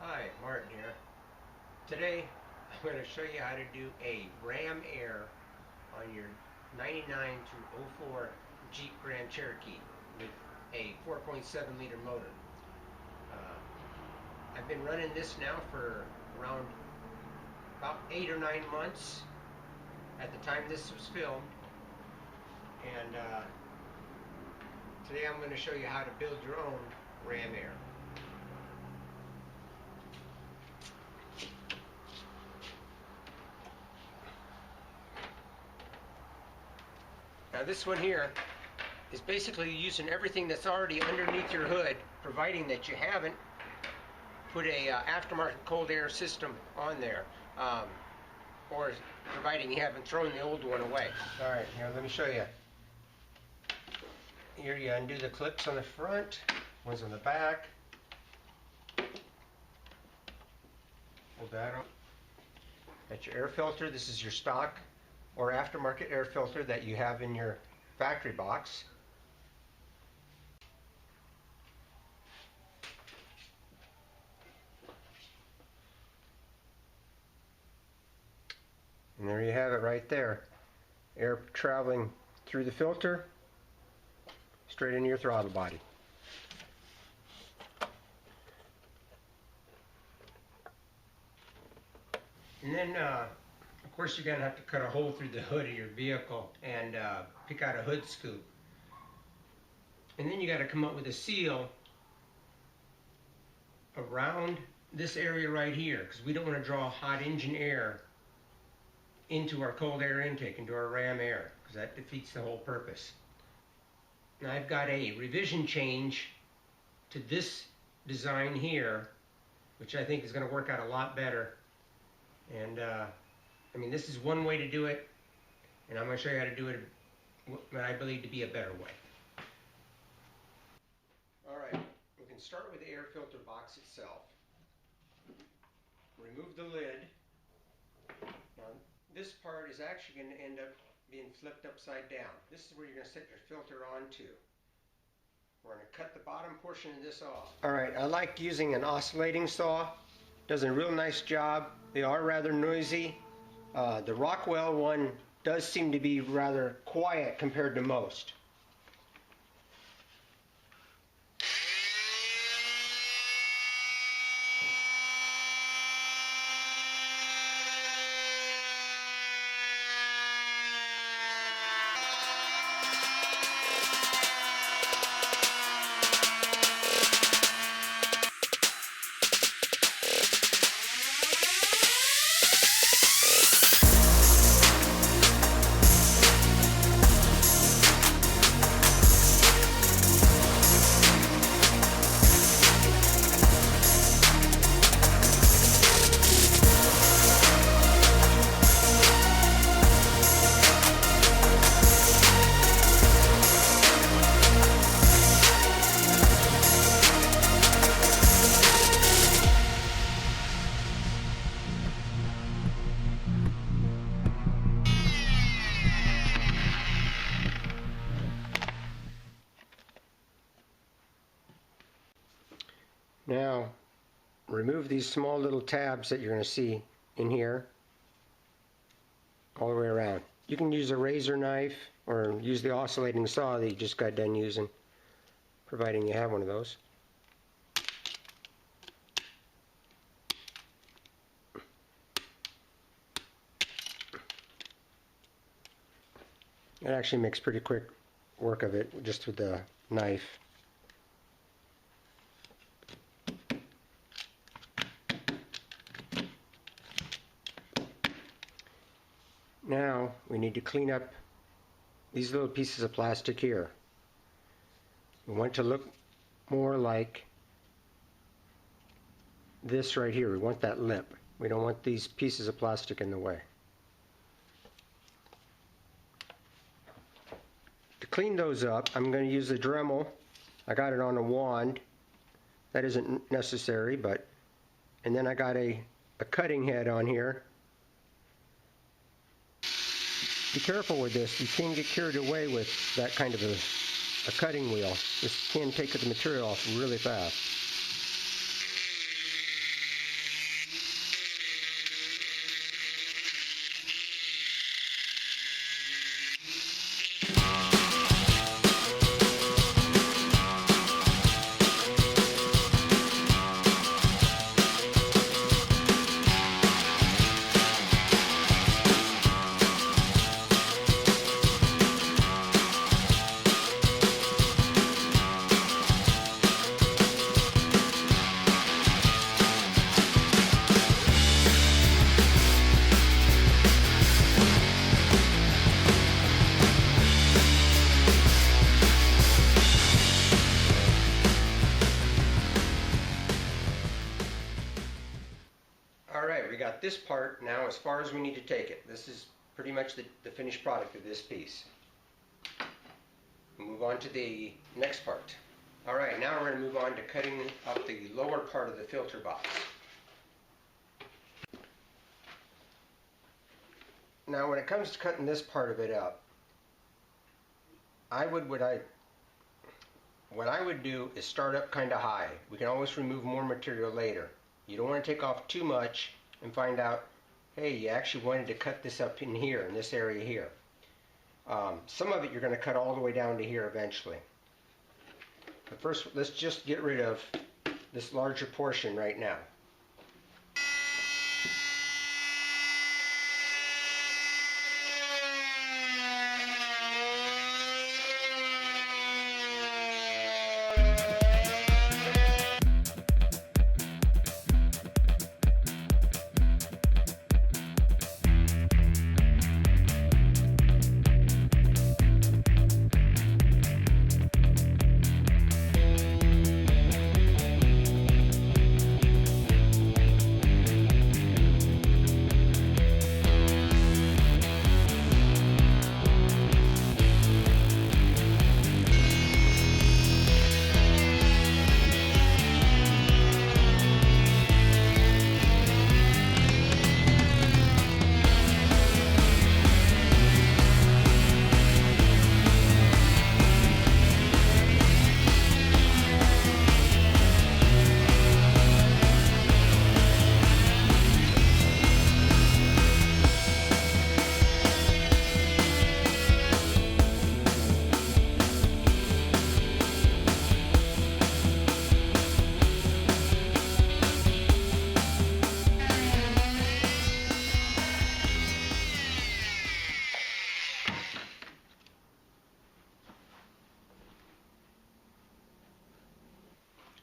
Hi, Martin here. Today I'm going to show you how to do a ram air on your 99 through '04 Jeep Grand Cherokee with a 4.7 liter motor. I've been running this now for around about 8 or 9 months at the time this was filmed, and today I'm going to show you how to build your own ram air. Now this one here is basically using everything that's already underneath your hood, providing that you haven't put a aftermarket cold air system on there, or providing you haven't thrown the old one away. All right, here, let me show you. Here you undo the clips on the front, ones on the back. Hold that on. That's your air filter. This is your stock or aftermarket air filter that you have in your factory box. And there you have it right there. Air traveling through the filter, straight into your throttle body. And then, of course, you're going to have to cut a hole through the hood of your vehicle and pick out a hood scoop. And then you got to come up with a seal around this area right here, because we don't want to draw hot engine air into our cold air intake, into our ram air, because that defeats the whole purpose. Now I've got a revision change to this design here, which I think is going to work out a lot better. And I mean, this is one way to do it, and I'm going to show you how to do it what I believe to be a better way. All right, we can start with the air filter box itself. Remove the lid. Now, this part is actually going to end up being flipped upside down. This is where you're going to set your filter onto. We're going to cut the bottom portion of this off. All right, I like using an oscillating saw. Does a real nice job. They are rather noisy. The Rockwell one does seem to be rather quiet compared to most. Now, remove these small little tabs that you're going to see in here all the way around. You can use a razor knife or use the oscillating saw that you just got done using, providing you have one of those. It actually makes pretty quick work of it just with the knife. Now we need to clean up these little pieces of plastic here. We want to look more like this right here. We want that lip. We don't want these pieces of plastic in the way. To clean those up, I'm going to use a Dremel. I got it on a wand. That isn't necessary, but and then I got a cutting head on here. Be careful with this. You can get carried away with that kind of a cutting wheel. This can take the material off really fast. got this part now as far as we need to take it. This is pretty much the finished product of this piece. We'll move on to the next part. Alright, now we're going to move on to cutting up the lower part of the filter box. Now when it comes to cutting this part of it up, what I would do is start up kind of high. We can always remove more material later. You don't want to take off too much and find out, hey, you actually wanted to cut this up in here, in this area here. Some of it you're going to cut all the way down to here eventually. But first, let's just get rid of this larger portion right now.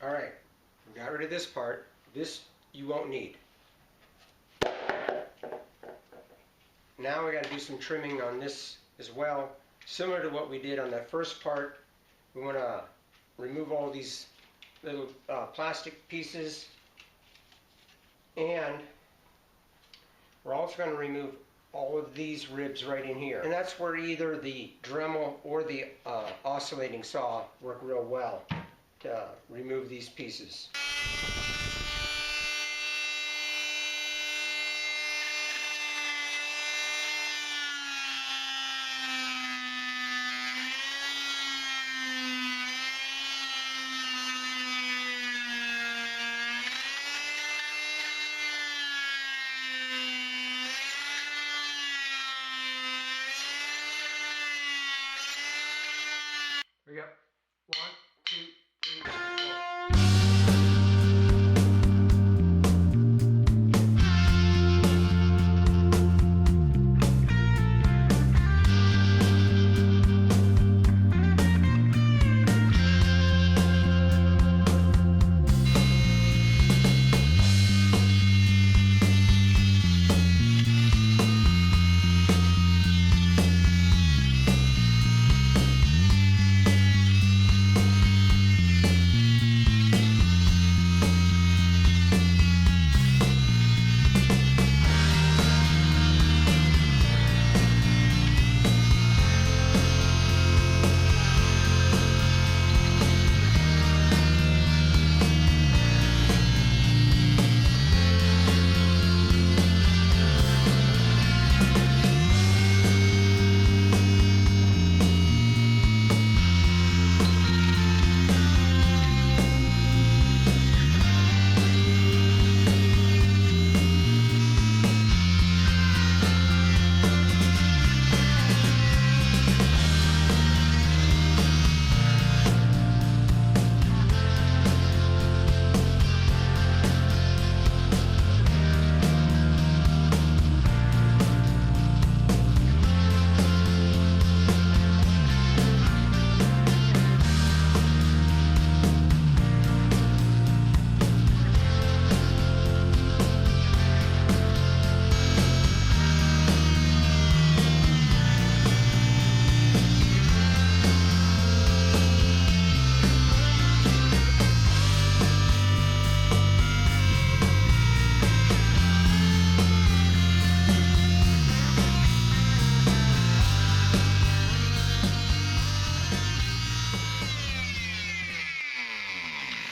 Alright, we got rid of this part. This you won't need. Now we got to do some trimming on this as well. Similar to what we did on that first part, we want to remove all these little plastic pieces, and we're also going to remove all of these ribs right in here. And that's where either the Dremel or the oscillating saw work real well to remove these pieces. Here we go. 1, 2, 3, 4.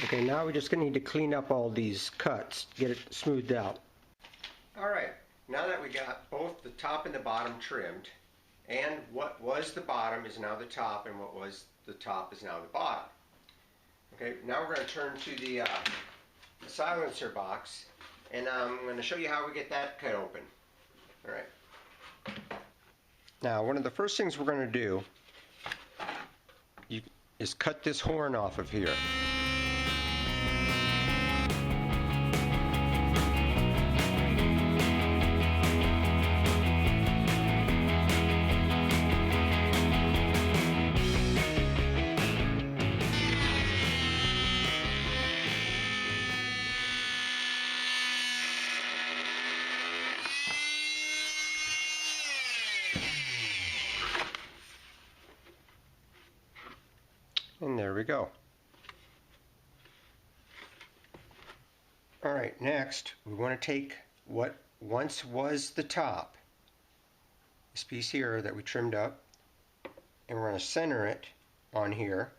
Okay, now we're just going to need to clean up all these cuts, get it smoothed out. Alright, now that we got both the top and the bottom trimmed, and what was the bottom is now the top, and what was the top is now the bottom. Okay, now we're going to turn to the silencer box, and I'm going to show you how we get that cut open. Alright. Now, one of the first things we're going to do is cut this horn off of here. And there we go. Alright, next we want to take what once was the top, this piece here that we trimmed up, and we're going to center it on here.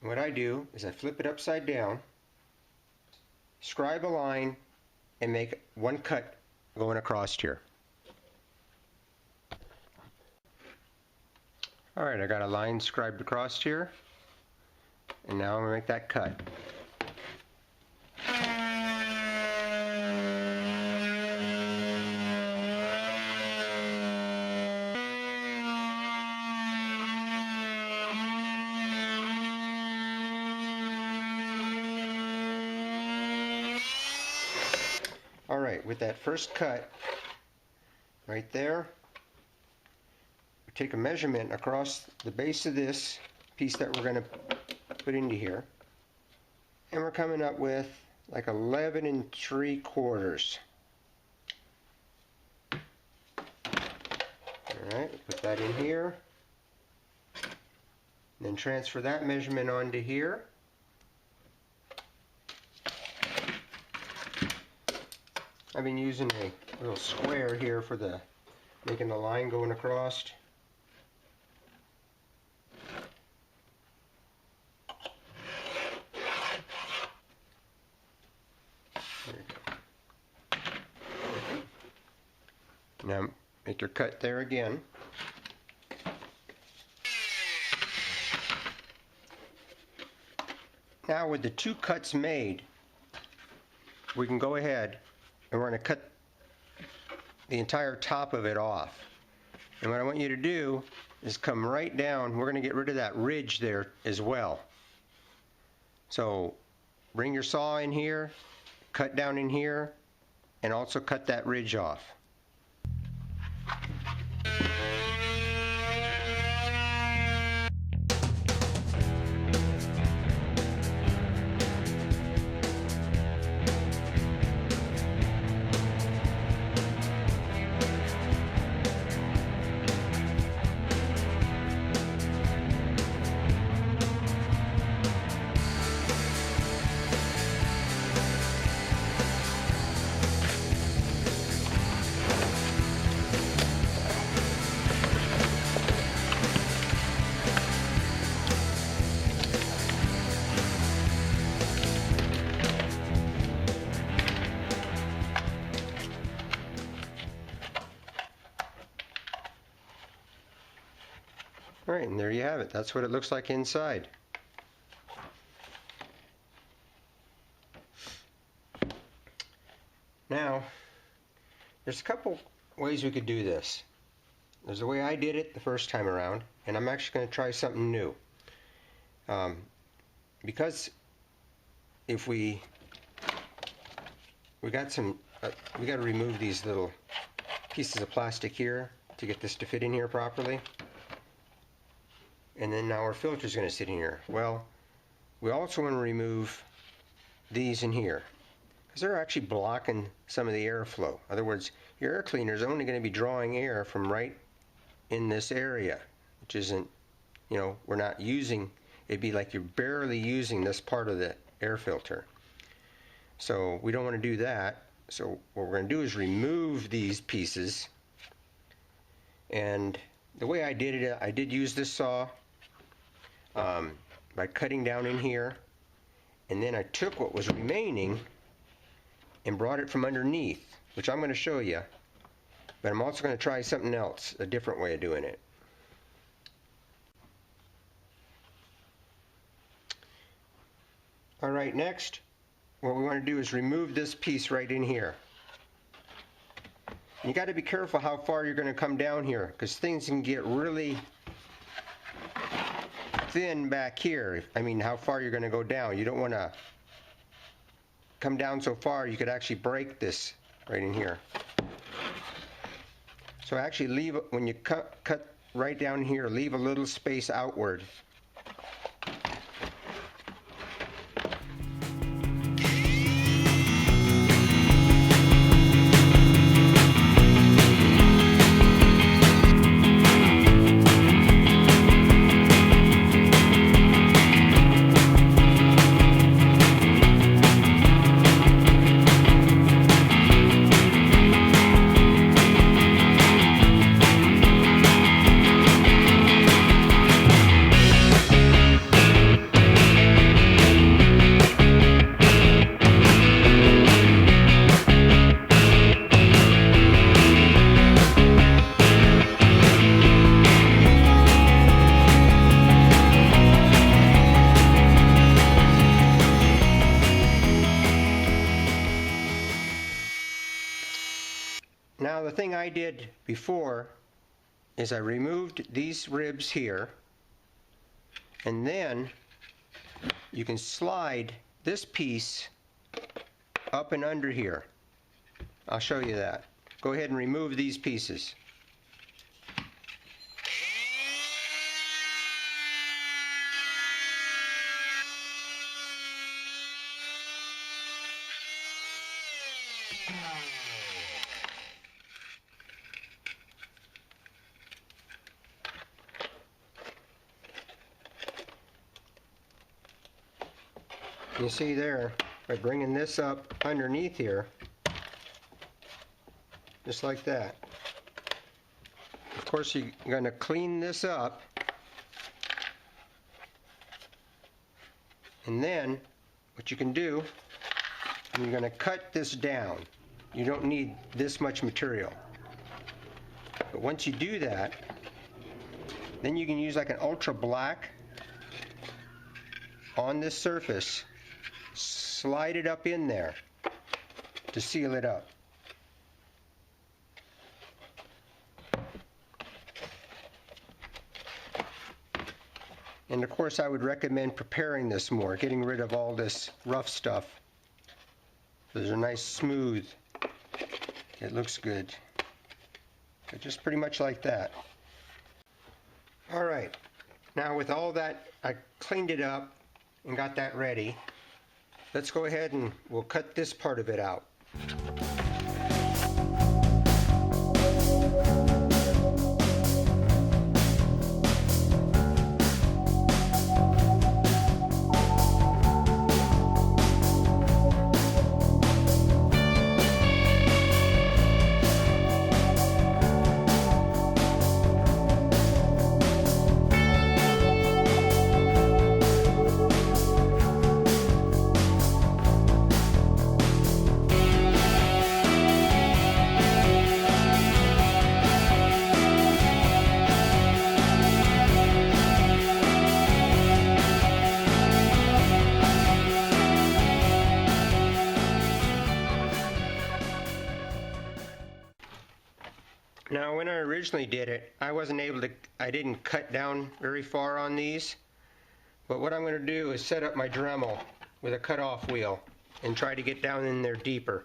And what I do is I flip it upside down, scribe a line, and make one cut going across here. Alright, I got a line scribed across here, and now I'm going to make that cut. Alright, with that first cut right there, take a measurement across the base of this piece that we're going to put into here, and we're coming up with like 11 3/4. Alright, put that in here, and then transfer that measurement onto here. I've been using a little square here for making the line going across. Now make your cut there again. Now with the two cuts made, we can go ahead and we're going to cut the entire top of it off. And what I want you to do is come right down. We're going to get rid of that ridge there as well. So bring your saw in here, cut down in here, and also cut that ridge off. Alright, and there you have it. That's what it looks like inside. Now, there's a couple ways we could do this. There's the way I did it the first time around, and I'm actually going to try something new. Because if we got we got to remove these little pieces of plastic here to get this to fit in here properly. And then now our filter is going to sit in here. Well, we also want to remove these in here because they're actually blocking some of the airflow. In other words, your air cleaner is only going to be drawing air from right in this area, which isn't, you know, we're not using, it'd be like you're barely using this part of the air filter. So we don't want to do that. So what we're going to do is remove these pieces. And the way I did it, I did use this saw by cutting down in here and then I took what was remaining and brought it from underneath, which I'm going to show you. But I'm also going to try something else, a different way of doing it. Alright, next, what we want to do is remove this piece right in here. You got to be careful how far you're going to come down here, because things can get really thin back here. I mean, how far you're going to go down. You don't want to come down so far you could actually break this right in here. So actually leave, when you cut right down here, leave a little space outward. Now the thing I did before is I removed these ribs here, and then you can slide this piece up and under here. I'll show you that. Go ahead and remove these pieces. You see there, by bringing this up underneath here, just like that. Of course, you're going to clean this up, and then what you can do, you're going to cut this down. You don't need this much material. But once you do that, then you can use like an ultra black on this surface, slide it up in there to seal it up. And of course, I would recommend preparing this more, getting rid of all this rough stuff. Those are nice, smooth. It looks good. But just pretty much like that. All right. Now with all that, I cleaned it up and got that ready. Let's go ahead and we'll cut this part of it out. Now when I originally did it, I didn't cut down very far on these, but what I'm going to do is set up my Dremel with a cutoff wheel and try to get down in there deeper.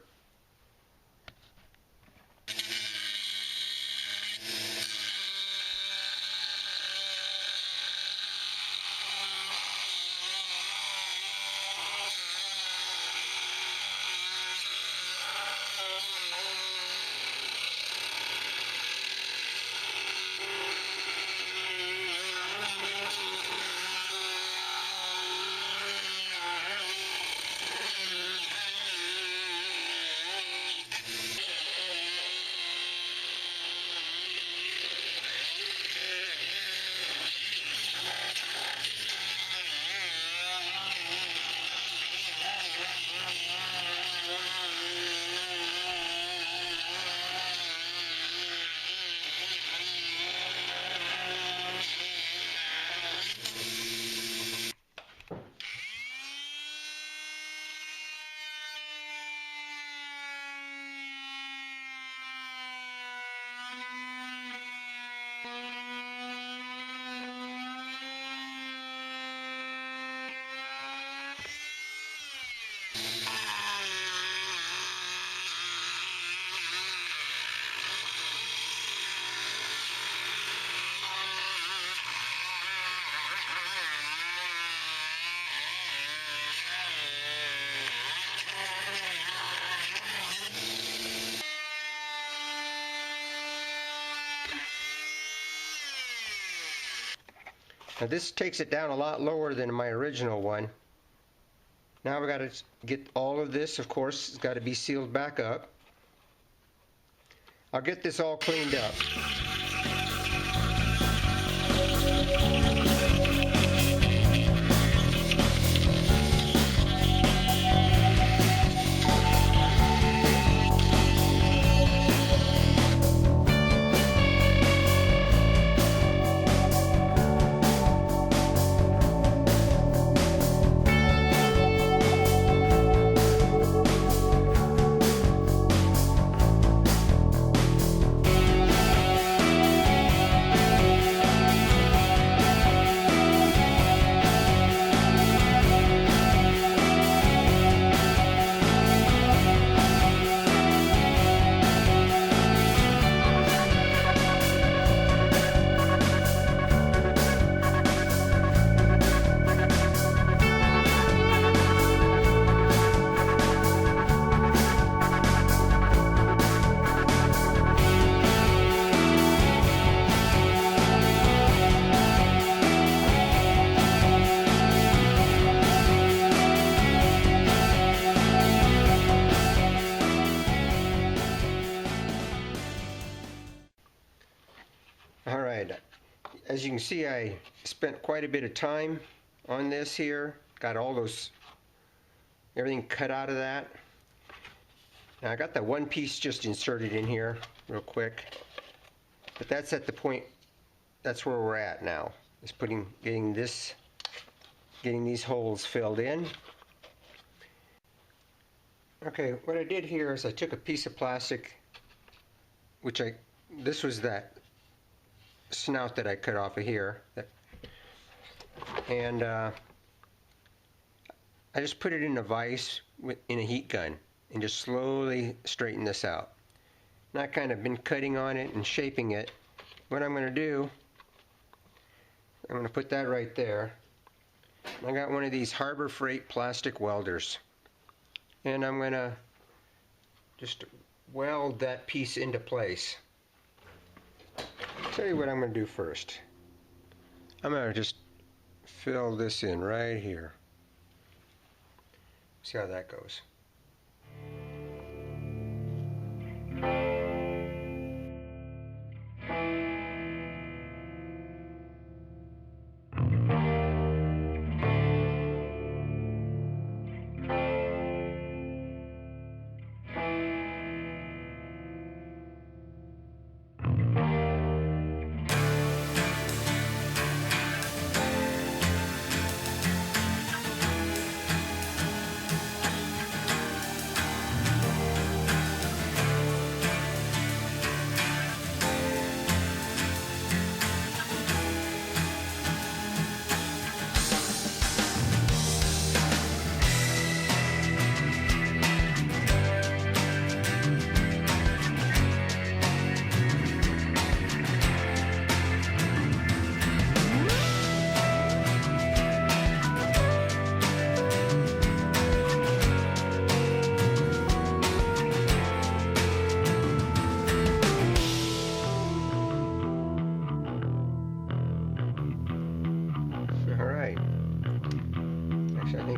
Now this takes it down a lot lower than my original one. Now we've got to get all of this, of course, it's got to be sealed back up. I'll get this all cleaned up. Alright, as you can see, I spent quite a bit of time on this here. Got everything cut out of that. Now I got the one piece just inserted in here real quick. But that's at the point, that's where we're at now. Is getting these holes filled in. Okay, what I did here is I took a piece of plastic, this was that snout that I cut off of here, and I just put it in a vise in a heat gun and just slowly straighten this out. And I've kind of been cutting on it and shaping it. What I'm going to do, I'm going to put that right there. I got one of these Harbor Freight plastic welders, and I'm going to just weld that piece into place. Tell you what I'm going to do first. I'm going to just fill this in right here. See how that goes.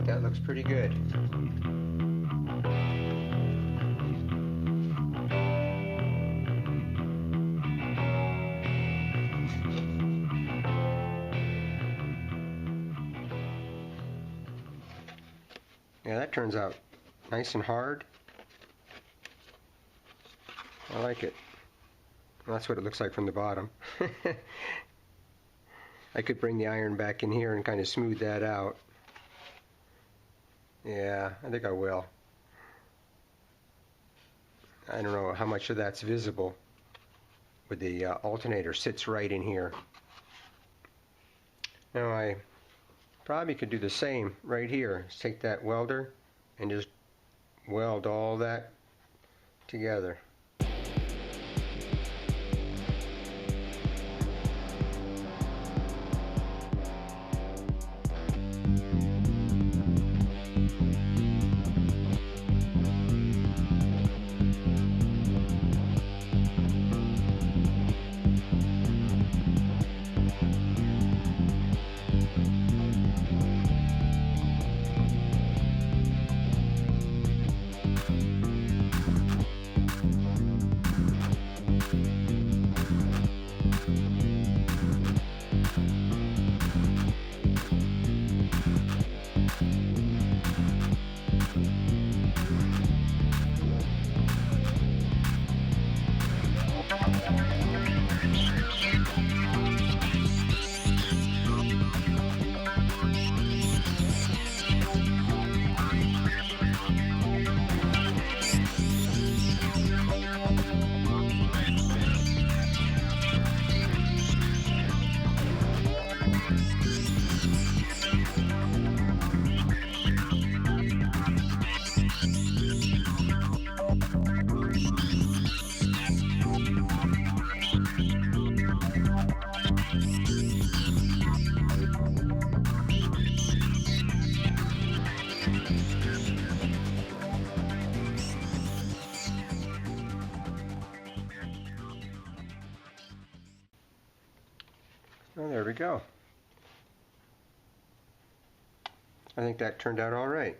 That looks pretty good. Yeah, that turns out nice and hard. I like it. Well, that's what it looks like from the bottom. I could bring the iron back in here and kind of smooth that out. Yeah, I think I will. I don't know how much of that's visible, but the alternator sits right in here. Now I probably could do the same right here. Just take that welder and just weld all that together. we go. I think that turned out all right.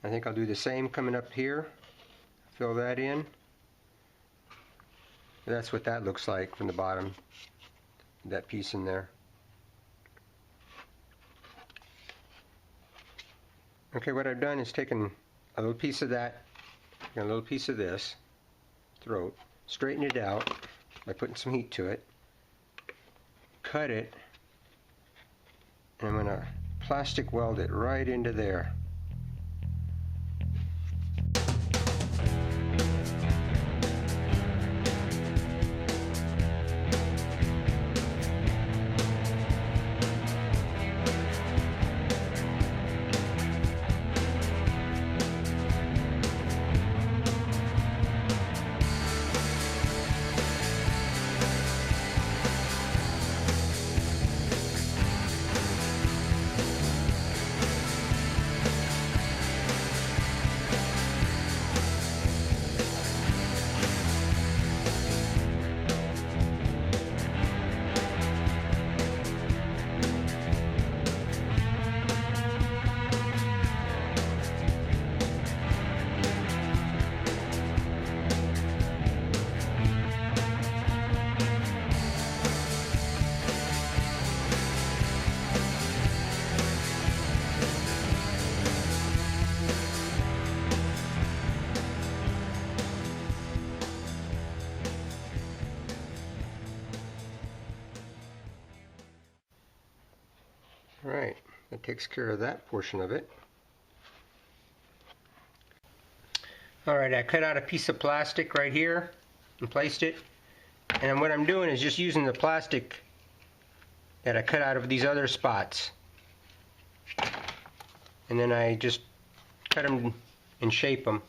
I think I'll do the same coming up here. Fill that in. That's what that looks like from the bottom. That piece in there. Okay, what I've done is taken a little piece of that and a little piece of this throat, straighten it out by putting some heat to it, cut it, and I'm going to plastic weld it right into there. Alright, that takes care of that portion of it. Alright, I cut out a piece of plastic right here and placed it. And what I'm doing is just using the plastic that I cut out of these other spots. And then I just cut them and shape them.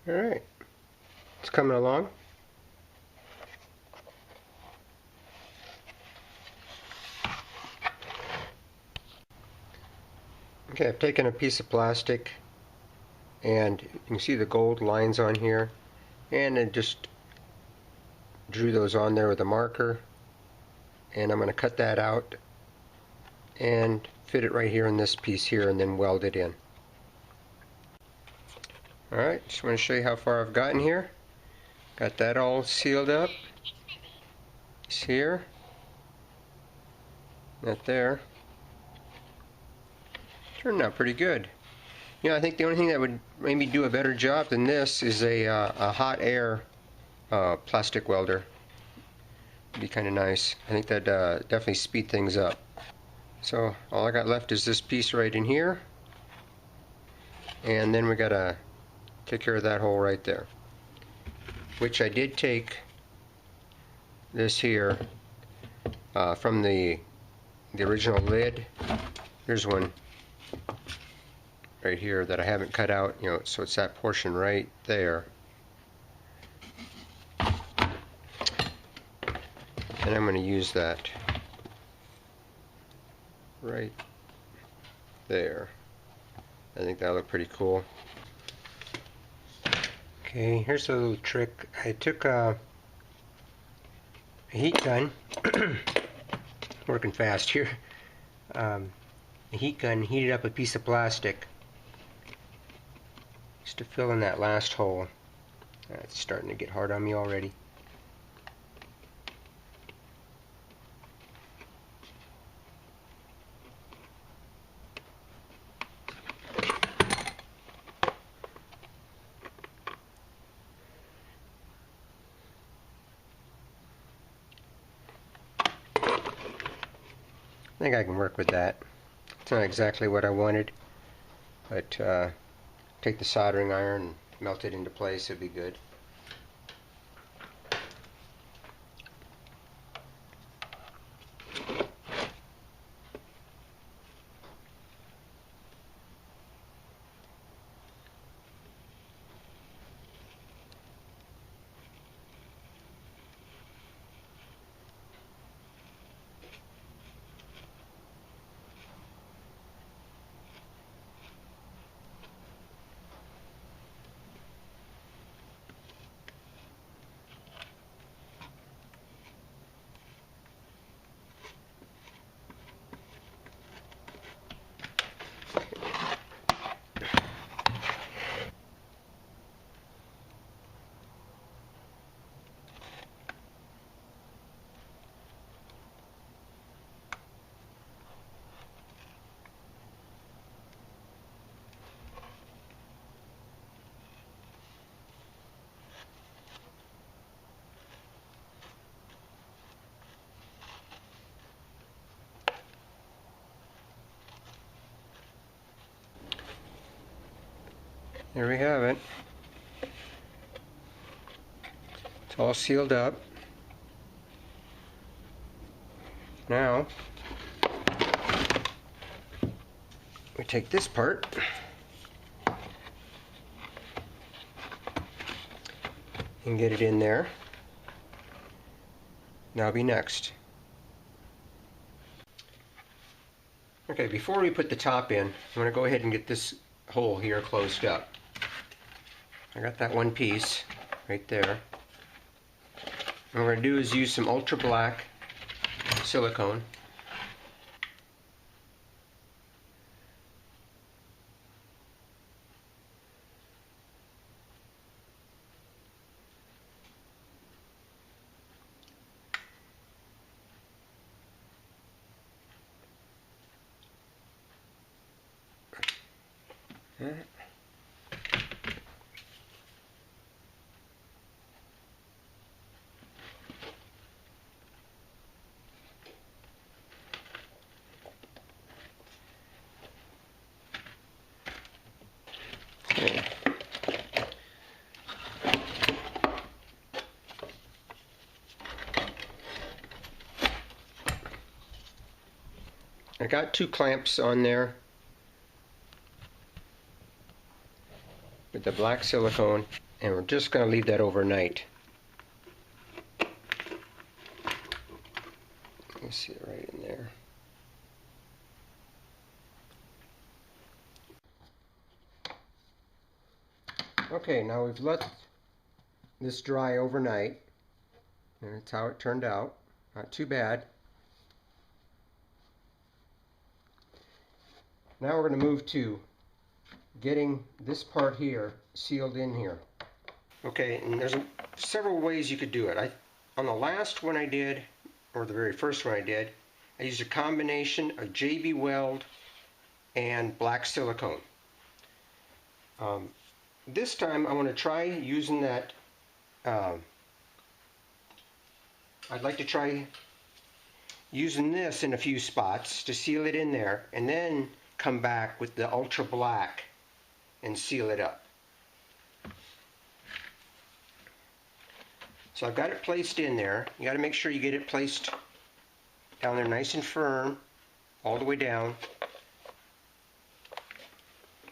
Alright, it's coming along. Okay, I've taken a piece of plastic and you can see the gold lines on here, and I just drew those on there with a marker, and I'm going to cut that out and fit it right here in this piece here and then weld it in. Alright, just want to show you how far I've gotten here. Got that all sealed up. It's here. That there. Turned out pretty good. You know, I think the only thing that would maybe do a better job than this is a hot air plastic welder. Would be kind of nice. I think that definitely speed things up. So all I got left is this piece right in here, and then we gotta take care of that hole right there, which I did take this here from the original lid. Here's one right here that I haven't cut out, you know, so it's that portion right there. And I'm going to use that right there. I think that'll look pretty cool. Okay, here's a little trick. I took a heat gun, working fast here, a heat gun, heated up a piece of plastic just to fill in that last hole. It's starting to get hard on me already. I think I can work with that. It's not exactly what I wanted, but take the soldering iron and melt it into place, it'd be good. There we have it. It's all sealed up. Now, we take this part and get it in there. That'll be next. Okay, before we put the top in, I'm going to go ahead and get this hole here closed up. I got that one piece right there. What we're going to do is use some ultra black silicone. Okay. I got 2 clamps on there with the black silicone, and we're just going to leave that overnight. Let me see it right in there. Okay, now we've let this dry overnight, and that's how it turned out. Not too bad. Now we're going to move to getting this part here sealed in here. Okay, and there's several ways you could do it. On the last one I did, or the very first one I did, I used a combination of JB Weld and black silicone. This time I want to try using that, I'd like to try using this in a few spots to seal it in there, and then come back with the ultra black and seal it up. So I've got it placed in there. You got to make sure you get it placed down there nice and firm all the way down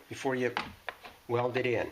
before you weld it in.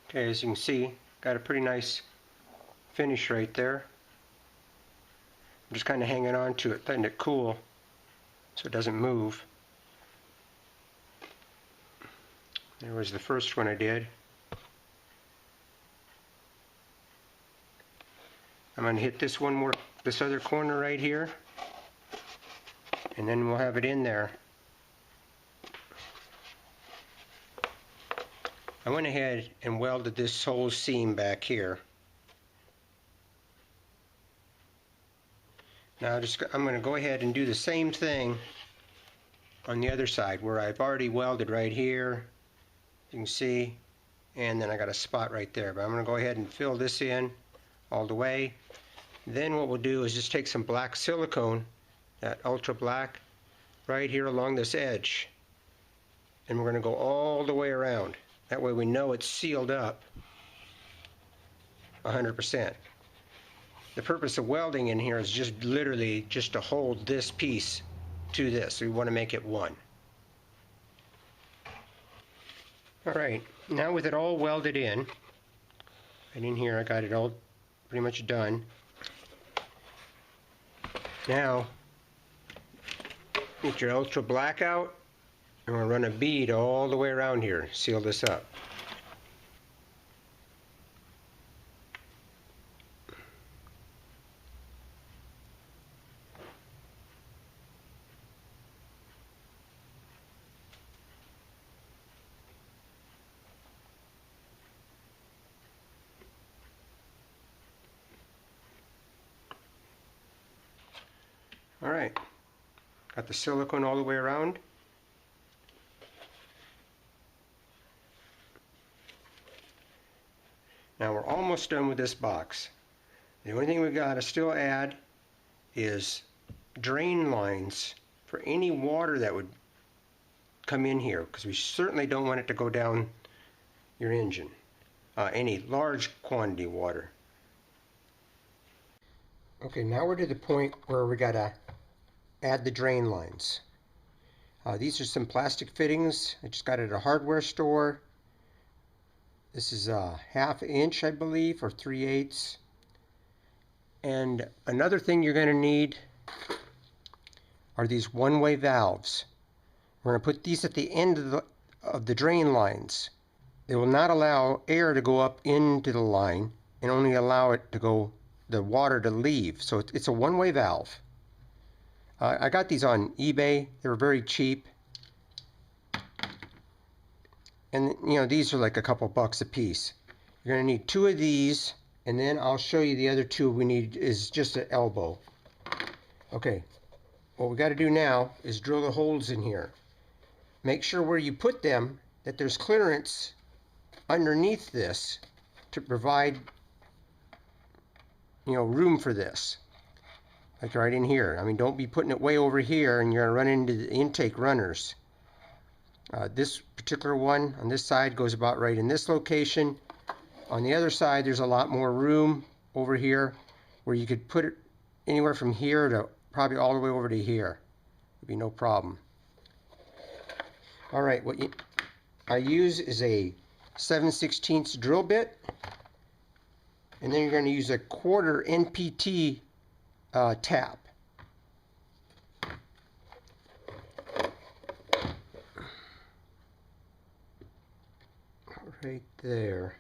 Okay, as you can see, got a pretty nice finish right there. I'm just kind of hanging on to it, letting it cool so it doesn't move. There was the first one I did. I'm going to hit this other corner right here, and then we'll have it in there. I went ahead and welded this whole seam back here. Now I'm going to go ahead and do the same thing on the other side where I've already welded right here, you can see, and then I got a spot right there. But I'm going to go ahead and fill this in all the way. Then what we'll do is just take some black silicone, that ultra black, right here along this edge, and we're going to go all the way around. That way we know it's sealed up 100%. The purpose of welding in here is just literally just to hold this piece to this. We want to make it one. Alright, now with it all welded in, right in here I got it all pretty much done. Now, get your ultra black out, and we'll run a bead all the way around here, seal this up. Alright, got the silicone all the way around. Now we're almost done with this box. The only thing we got to still add is drain lines for any water that would come in here, because we certainly don't want it to go down your engine. Any large quantity of water. Okay, now we're to the point where we got to add the drain lines. These are some plastic fittings I just got at a hardware store. This is a 1/2 inch, I believe, or 3/8. And another thing you're going to need are these one-way valves. We're going to put these at the end of the drain lines. They will not allow air to go up into the line and only allow it to go, the water to leave. So it's a one-way valve. I got these on eBay. They were very cheap. And you know, these are like a couple bucks a piece. You're going to need 2 of these, and then I'll show you the other 2 we need is just an elbow. Okay, what we got to do now is drill the holes in here. Make sure where you put them that there's clearance underneath this to provide, you know, room for this. Like right in here. I mean, don't be putting it way over here and you're going to run into the intake runners. This particular one on this side goes about right in this location. On the other side, there's a lot more room over here where you could put it anywhere from here to probably all the way over to here. Would be no problem. All right, what I use is a 7/16 drill bit, and then you're going to use a 1/4 NPT tap. Right there.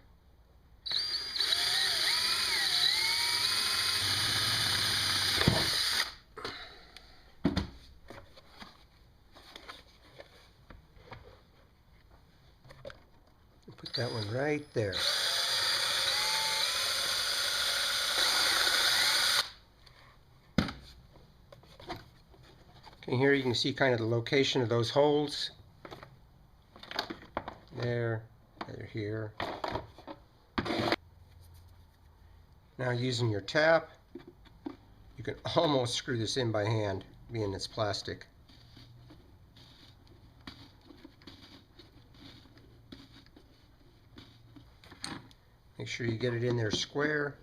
Put that one right there. Okay, here you can see kind of the location of those holes. There. They're here. Now using your tap, you can almost screw this in by hand, being it's plastic. Make sure you get it in there square.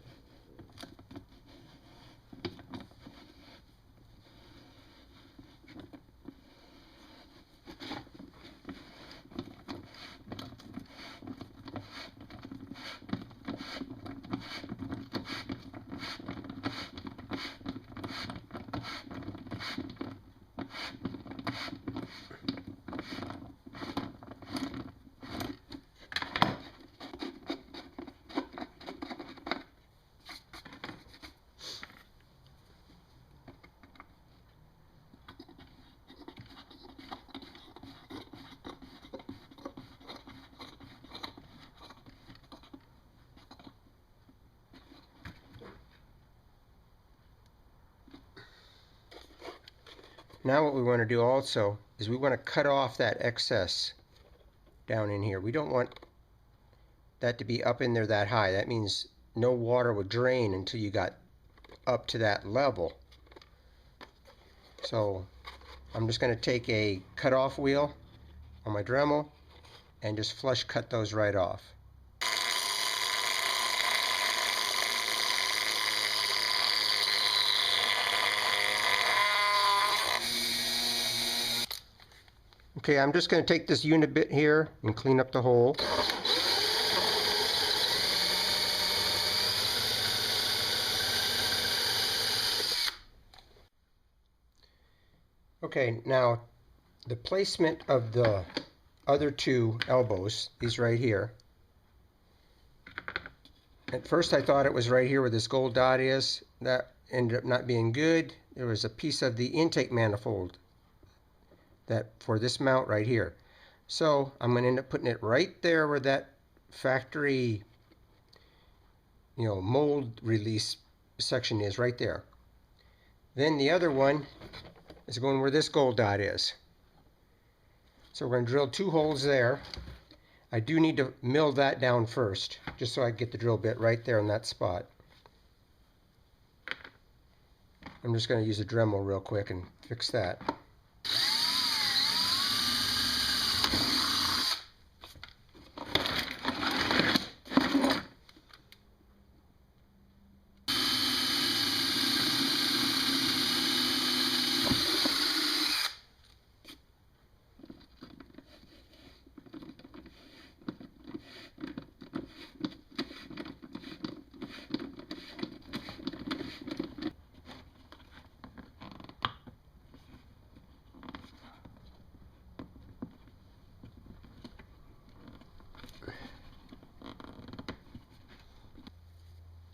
Now what we want to do also is we want to cut off that excess down in here. We don't want that to be up in there that high. That means no water would drain until you got up to that level. So I'm just going to take a cut-off wheel on my Dremel and just flush cut those right off. Okay, I'm just going to take this unit bit here and clean up the hole. Okay, now the placement of the other two elbows, these right here. At first I thought it was right here where this gold dot is. That ended up not being good. There was a piece of the intake manifold that for this mount right here. So I'm going to end up putting it right there where that factory, mold release section is, right there. Then the other one is going where this gold dot is. So we're going to drill 2 holes there. I do need to mill that down first, just so I get the drill bit right there in that spot. I'm just going to use a Dremel real quick and fix that.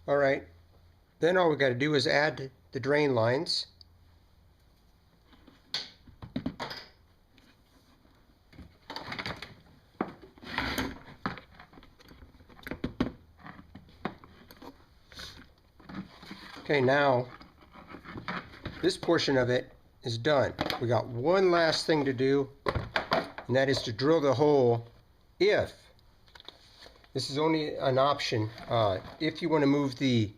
Alright, then all we got to do is add the drain lines. Okay, now this portion of it is done. We got one last thing to do, and that is to drill the hole. If this is only an option, if you want to move we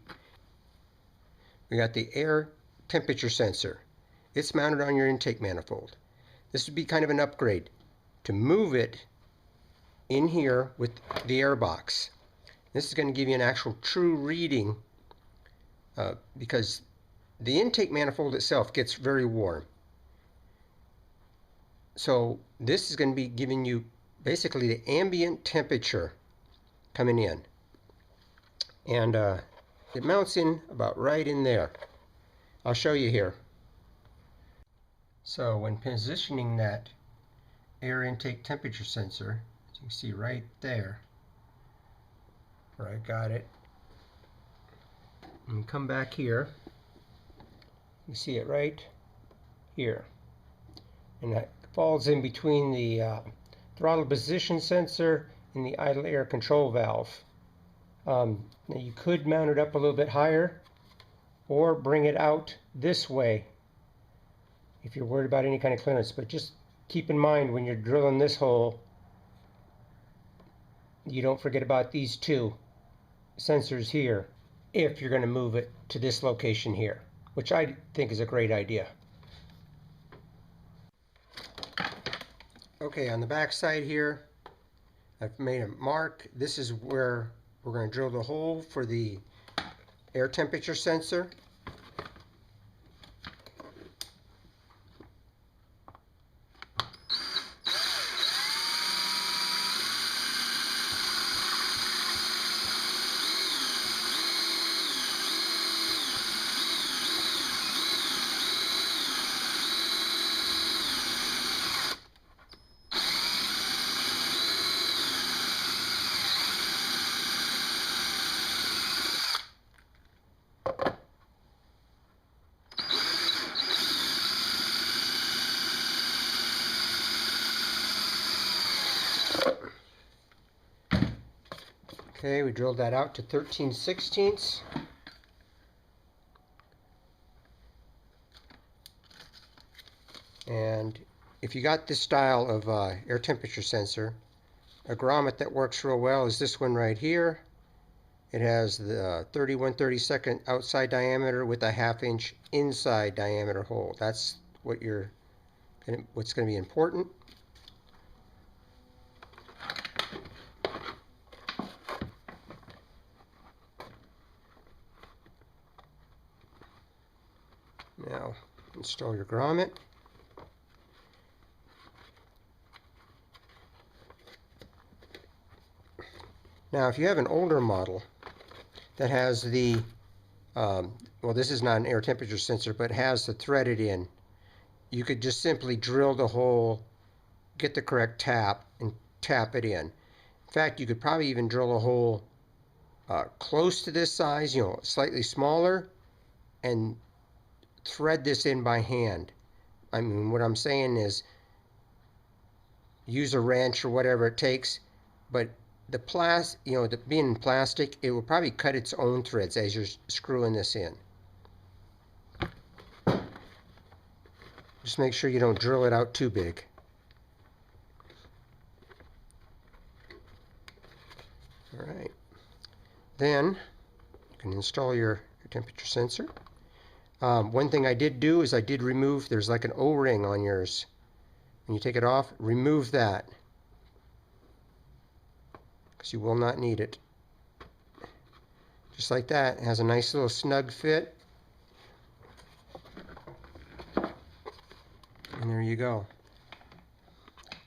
got the air temperature sensor. It's mounted on your intake manifold. This would be kind of an upgrade to move it in here with the air box. This is going to give you an actual true reading because the intake manifold itself gets very warm. So this is going to be giving you basically the ambient temperature coming in, and it mounts in about right in there. I'll show you here. So when positioning that air intake temperature sensor, as you can see right there where I got it, and come back here, you see it right here, and that falls in between the throttle position sensor and the idle air control valve. Now you could mount it up a little bit higher or bring it out this way if you're worried about any kind of clearance, but just keep in mind when you're drilling this hole, you don't forget about these 2 sensors here if you're going to move it to this location here, which I think is a great idea. Okay, on the back side here, I've made a mark. This is where we're going to drill the hole for the air temperature sensor. Okay, we drilled that out to 13/16. And if you got this style of air temperature sensor, a grommet that works real well is this one right here. It has the 31/32 outside diameter with a 1/2 inch inside diameter hole. That's what's going to be important. Now install your grommet. Now if you have an older model that has the well, this is not an air temperature sensor, but has the threaded in, you could just simply drill the hole, get the correct tap, and tap it in. In fact, you could probably even drill a hole close to this size, slightly smaller, and thread this in by hand. I mean, what I'm saying is use a wrench or whatever it takes, but the being in plastic, it will probably cut its own threads as you're screwing this in. Just make sure you don't drill it out too big. All right. Then you can install your temperature sensor. One thing I did do is I did remove, there's like an O-ring on yours. When you take it off, remove that, because you will not need it. Just like that. It has a nice little snug fit. And there you go.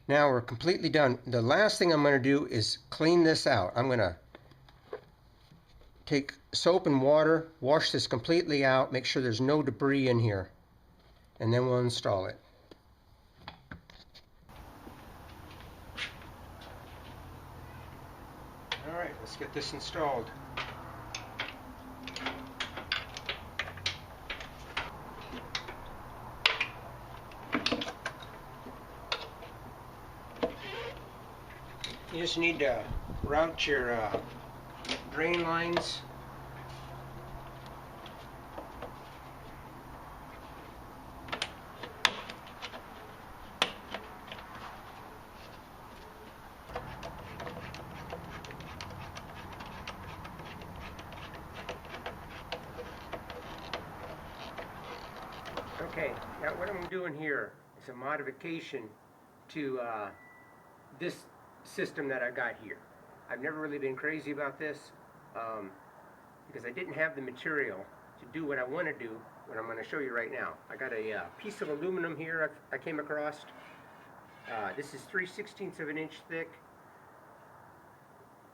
Now we're completely done. The last thing I'm going to do is clean this out. I'm going to take soap and water, wash this completely out, make sure there's no debris in here, and then we'll install it. All right, let's get this installed. You just need to route your drain lines. Okay, now what I'm doing here is a modification to this system that I got here. I've never really been crazy about this because I didn't have the material to do what I want to do, what I'm going to show you right now. I got a piece of aluminum here I came across. This is 3/16 of an inch thick,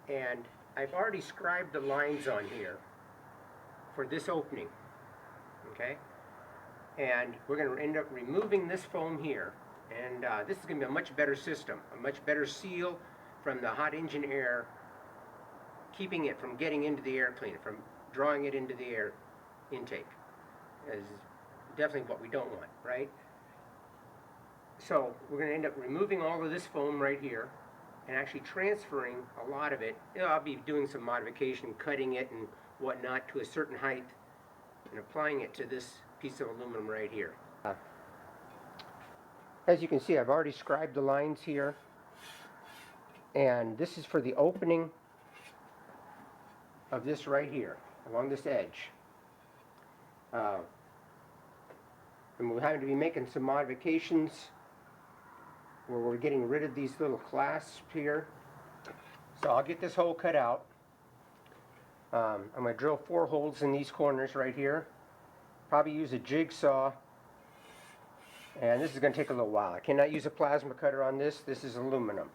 and I've already scribed the lines on here for this opening. Okay? And we're going to end up removing this foam here, and this is going to be a much better system, a much better seal from the hot engine air, keeping it from getting into the air cleaner, from drawing it into the air intake. Is definitely what we don't want, right? So we're going to end up removing all of this foam right here and actually transferring a lot of it. I'll be doing some modification, cutting it and whatnot to a certain height and applying it to this piece of aluminum right here. As you can see, I've already scribed the lines here, and this is for the opening of this right here along this edge. And we're having to be making some modifications where we're getting rid of these little clasps here. So I'll get this hole cut out. I'm going to drill 4 holes in these corners right here. Probably use a jigsaw, and this is going to take a little while. I cannot use a plasma cutter on this. This is aluminum.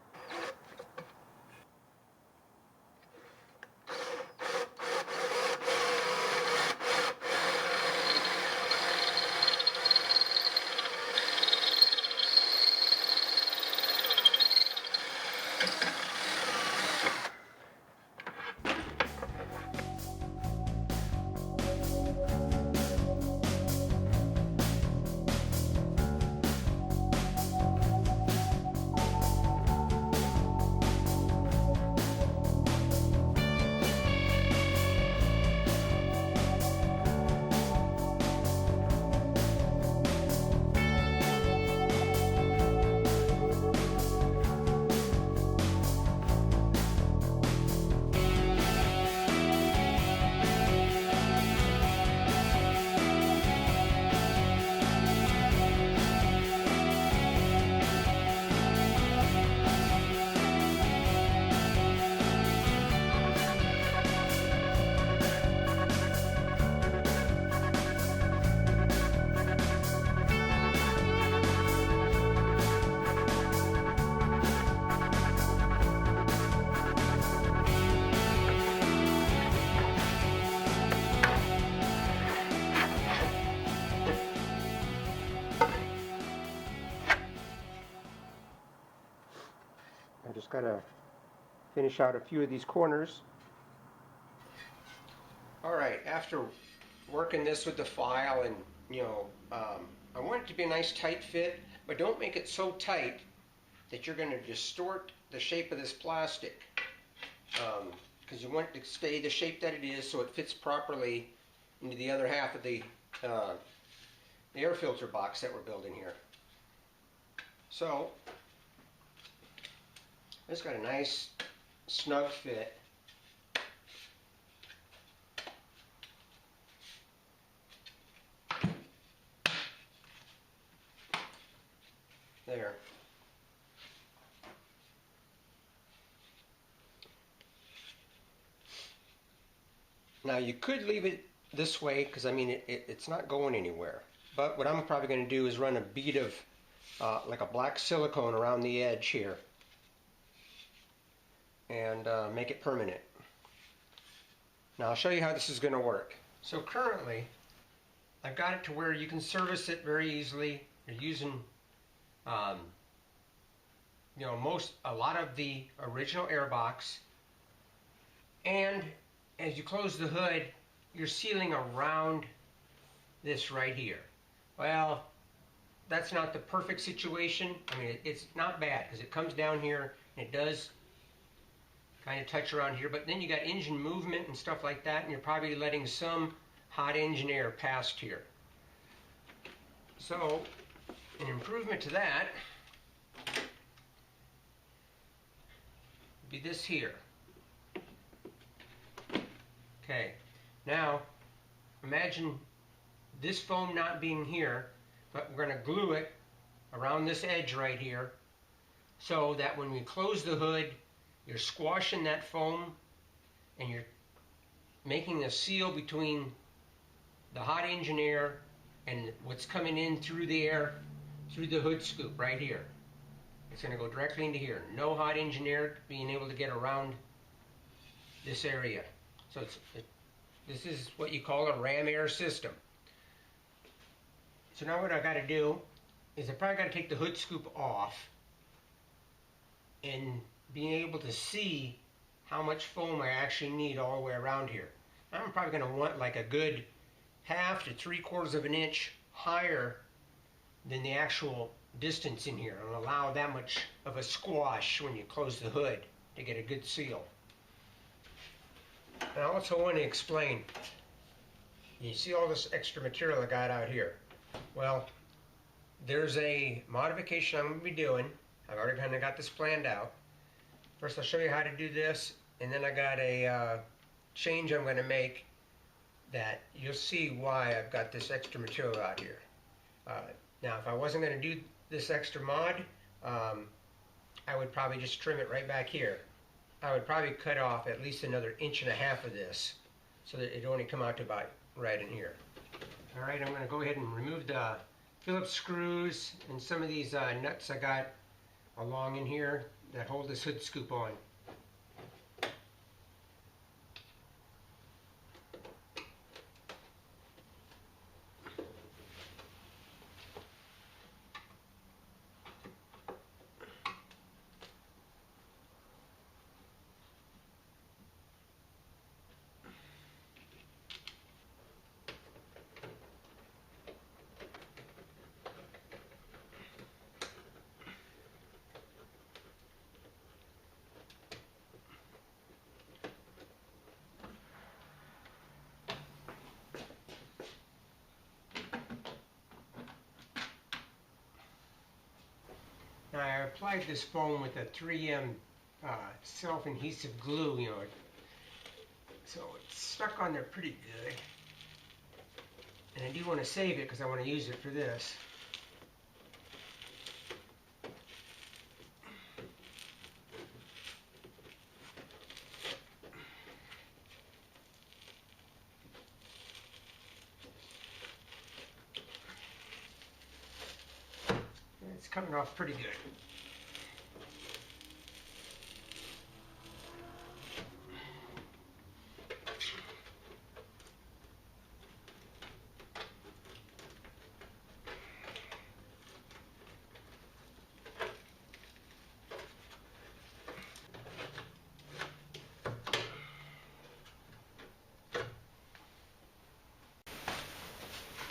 Gotta finish out a few of these corners. Alright, after working this with the file and, I want it to be a nice tight fit, but don't make it so tight that you're going to distort the shape of this plastic. Because you want it to stay the shape that it is so it fits properly into the other half of the air filter box that we're building here. So, it's got a nice snug fit. There. Now you could leave it this way because it's not going anywhere. But what I'm probably going to do is run a bead of like a black silicone around the edge here and make it permanent. Now I'll show you how this is going to work. So currently I've got it to where you can service it very easily. You're using a lot of the original airbox, and as you close the hood, you're sealing around this right here. Well, that's not the perfect situation. It's not bad because it comes down here and it does kind of touch around here, but then you got engine movement and stuff like that, and you're probably letting some hot engine air past here. So, an improvement to that would be this here. Okay, now imagine this foam not being here, but we're going to glue it around this edge right here so that when we close the hood, you're squashing that foam and you're making a seal between the hot engine air and what's coming in through the air, through the hood scoop right here. It's going to go directly into here. No hot engine air being able to get around this area. So this is what you call a ram air system. So now what I got to do is I probably got to take the hood scoop off and being able to see how much foam I actually need all the way around here. I'm probably going to want like a good 1/2 to 3/4 of an inch higher than the actual distance in here, and allow that much of a squash when you close the hood to get a good seal. And I also want to explain, you see all this extra material I got out here. Well, there's a modification I'm going to be doing. I've already kind of got this planned out. First I'll show you how to do this, and then I got a change I'm going to make that you'll see why I've got this extra material out here. Now if I wasn't going to do this extra mod, I would probably just trim it right back here. I would probably cut off at least another 1.5 inches of this so that it only come out to about right in here. Alright, I'm going to go ahead and remove the Phillips screws and some of these nuts I got along in here that hold this hood scoop on. Now I applied this foam with a 3M self-adhesive glue, so it's stuck on there pretty good. And I do want to save it because I want to use it for this. It's coming off pretty good.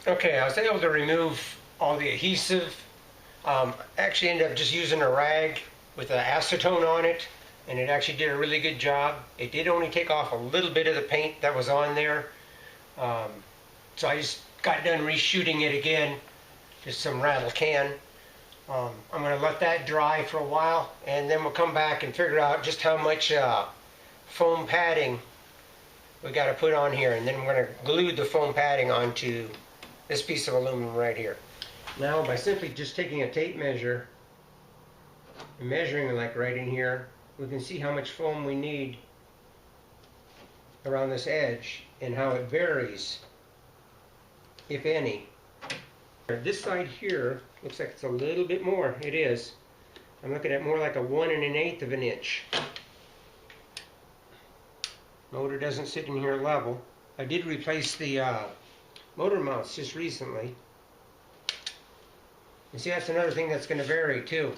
Okay, I was able to remove all the adhesive. Actually ended up just using a rag with acetone on it, and it actually did a really good job. It did only take off a little bit of the paint that was on there. So I just got done reshooting it again, just some rattle can. I'm going to let that dry for a while, and then we'll come back and figure out just how much foam padding we got to put on here, and then we're going to glue the foam padding onto this piece of aluminum right here. Now, by simply just taking a tape measure and measuring like right in here, we can see how much foam we need around this edge and how it varies, if any. This side here looks like it's a little bit more. It is. I'm looking at more like a 1 1/8 of an inch. Motor doesn't sit in here level. I did replace the motor mounts just recently. And see, that's another thing that's going to vary too.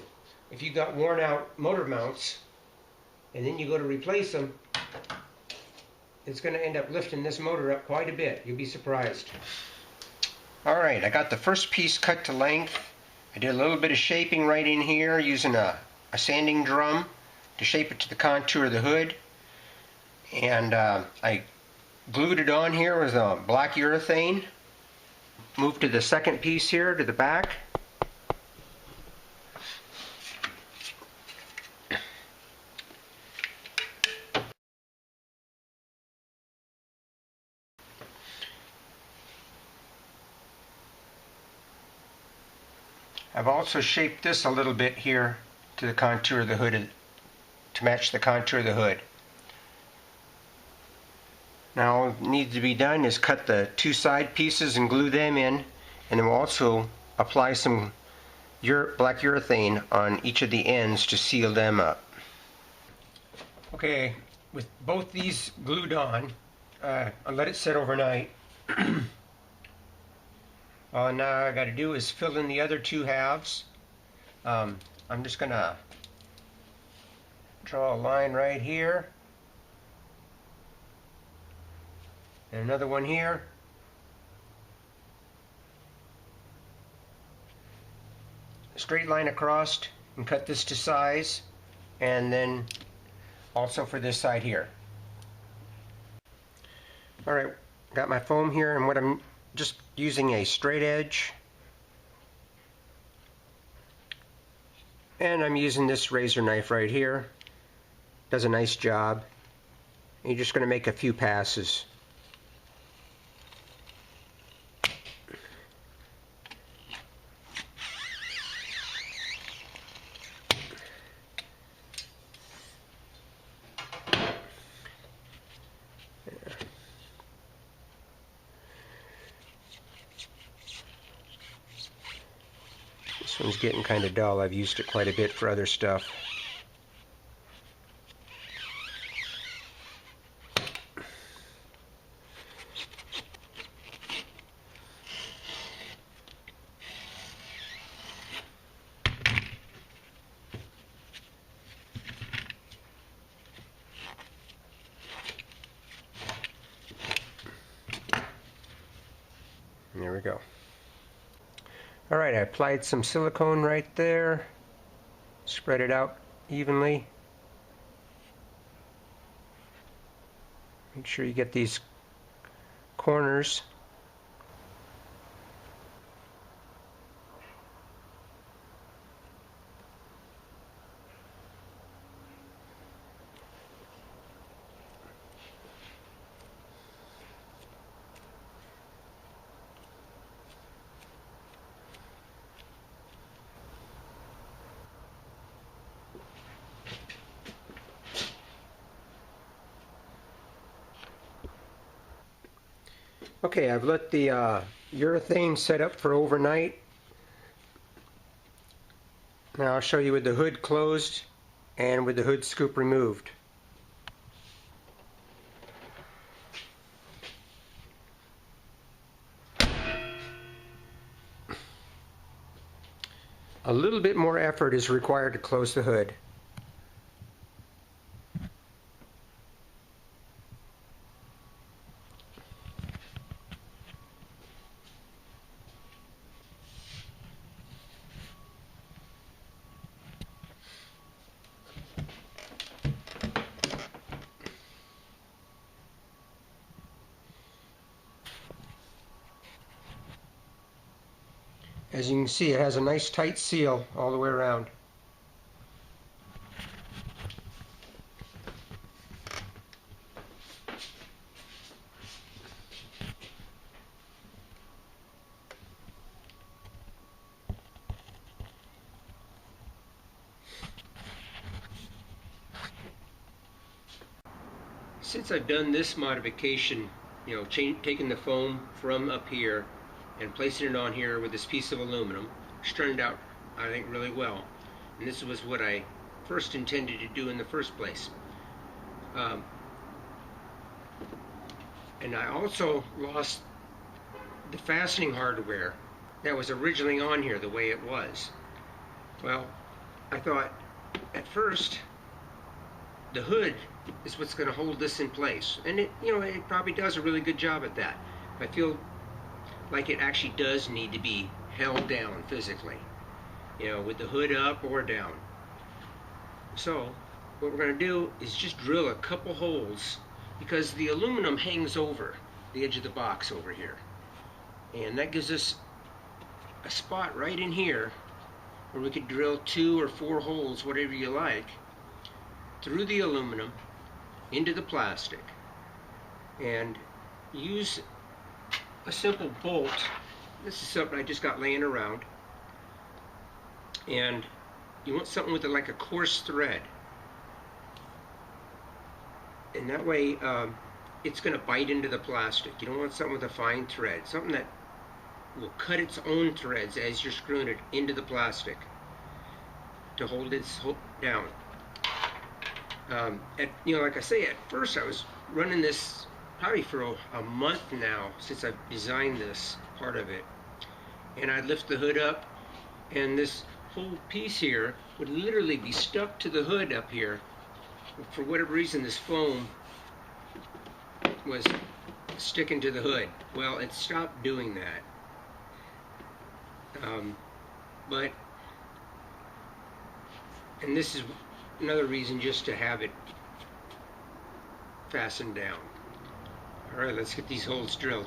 If you got worn out motor mounts and then you go to replace them, it's going to end up lifting this motor up quite a bit. You'll be surprised. Alright, I got the first piece cut to length. I did a little bit of shaping right in here using a sanding drum to shape it to the contour of the hood. And I glued it on here with a black urethane. Moved to the second piece here, to the back. I've also shaped this a little bit here to the contour of the hood, to match the contour of the hood. Now all that needs to be done is cut the two side pieces and glue them in, and then we'll also apply some black urethane on each of the ends to seal them up. Okay, with both these glued on, I'll let it sit overnight. All now I got to do is fill in the other two halves. I'm just going to draw a line right here. And another one here. Straight line across and cut this to size. And then also for this side here. Alright, got my foam here, and what I'm just using a straight edge, and I'm using this razor knife right here. Does a nice job. And you're just going to make a few passes. This one's getting kind of dull. I've used it quite a bit for other stuff. There we go. Alright, I applied some silicone right there. Spread it out evenly. Make sure you get these corners. Okay, I've let the urethane set up for overnight. Now I'll show you with the hood closed and with the hood scoop removed. A little bit more effort is required to close the hood. As you can see, it has a nice tight seal all the way around. Since I've done this modification, taking the foam from up here and placing it on here with this piece of aluminum, it's turned out, I think, really well. And this was what I first intended to do in the first place. And I also lost the fastening hardware that was originally on here the way it was. Well, I thought at first the hood is what's going to hold this in place, and it probably does a really good job at that. I feel like it actually does need to be held down physically, with the hood up or down. So what we're going to do is just drill a couple holes, because the aluminum hangs over the edge of the box over here, and that gives us a spot right in here where we could drill 2 or 4 holes, whatever you like, through the aluminum into the plastic, and use a simple bolt. This is something I just got laying around, and you want something with like a coarse thread, and that way it's going to bite into the plastic. You don't want something with a fine thread, something that will cut its own threads as you're screwing it into the plastic to hold it down. Like I say, at first I was running this probably for a month now since I've designed this part of it, and I'd lift the hood up, and this whole piece here would literally be stuck to the hood up here. For whatever reason, this foam was sticking to the hood. Well, it stopped doing that. And this is another reason just to have it fastened down. All right, let's get these holes drilled.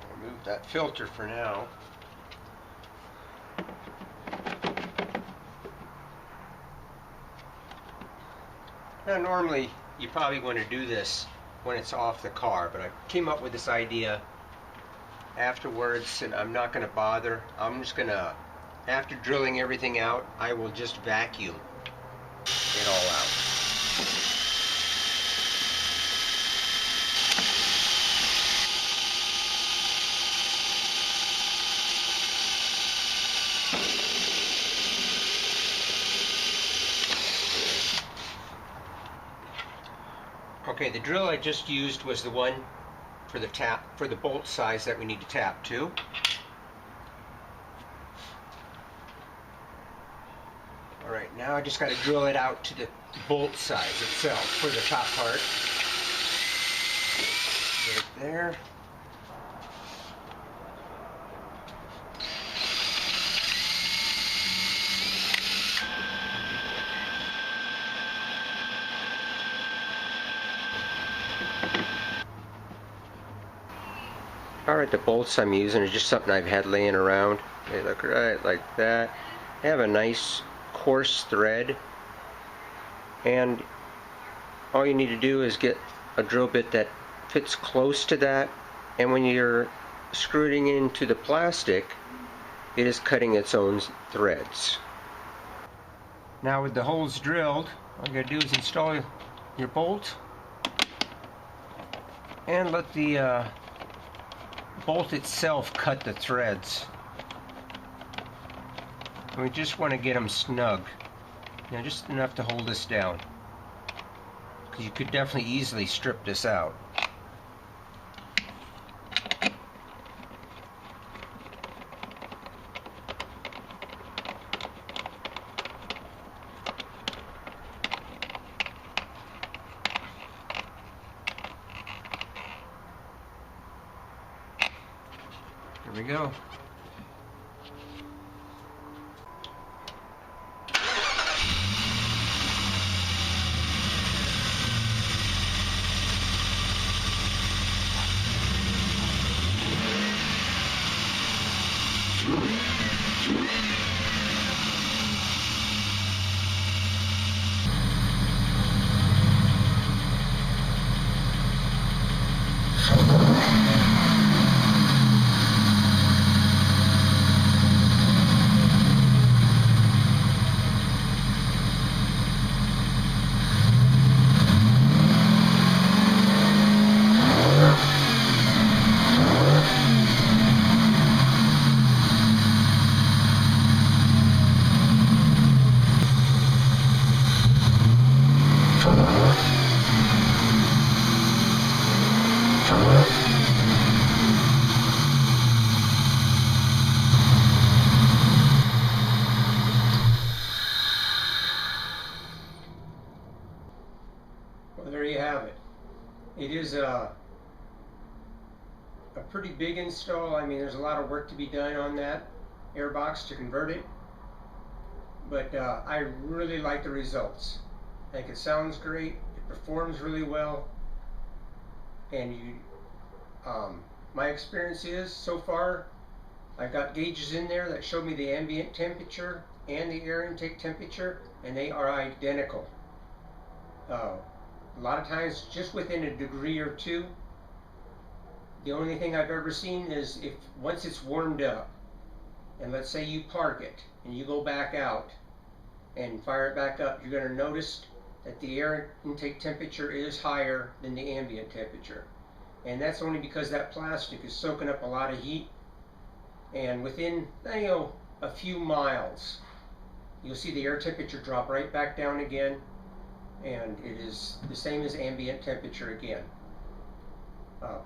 I'll remove that filter for now. Now, normally you probably want to do this when it's off the car, but I came up with this idea afterwards, and I'm not going to bother. I'm just going to, after drilling everything out, I will just vacuum it all out. Okay, the drill I just used was the one for the bolt size that we need to tap to. All right, now I just got to drill it out to the bolt size itself for the top part. Right there. Alright, the bolts I'm using are just something I've had laying around. They look right like that. They have a nice coarse thread, and all you need to do is get a drill bit that fits close to that, and when you're screwing into the plastic, it is cutting its own threads. Now with the holes drilled, all you gotta do is install your bolt and let the bolt itself cut the threads. We just want to get them snug, just enough to hold this down, because you could definitely easily strip this out. There we go. Well, there you have it. It is a pretty big install. I mean, there's a lot of work to be done on that airbox to convert it, but I really like the results. I think it sounds great, it performs really well, and my experience is, so far, I've got gauges in there that show me the ambient temperature and the air intake temperature, and they are identical. A lot of times, just within a degree or two. The only thing I've ever seen is if once it's warmed up, and let's say you park it and you go back out and fire it back up, you're going to notice that the air intake temperature is higher than the ambient temperature. And that's only because that plastic is soaking up a lot of heat, and within a few miles you'll see the air temperature drop right back down again, and it is the same as ambient temperature again.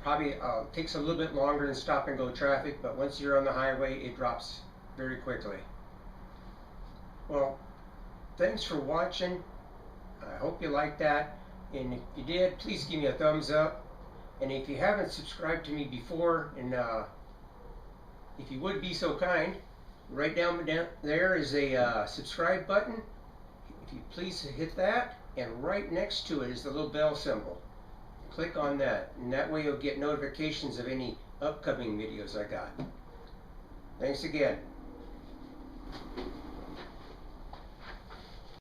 Probably takes a little bit longer than stop and go traffic, but once you're on the highway it drops very quickly. Well, thanks for watching. I hope you liked that, and if you did, please give me a thumbs up. And if you haven't subscribed to me before, and if you would be so kind, right down there is a subscribe button. If you please hit that, and right next to it is the little bell symbol. Click on that, and that way you'll get notifications of any upcoming videos I got. Thanks again.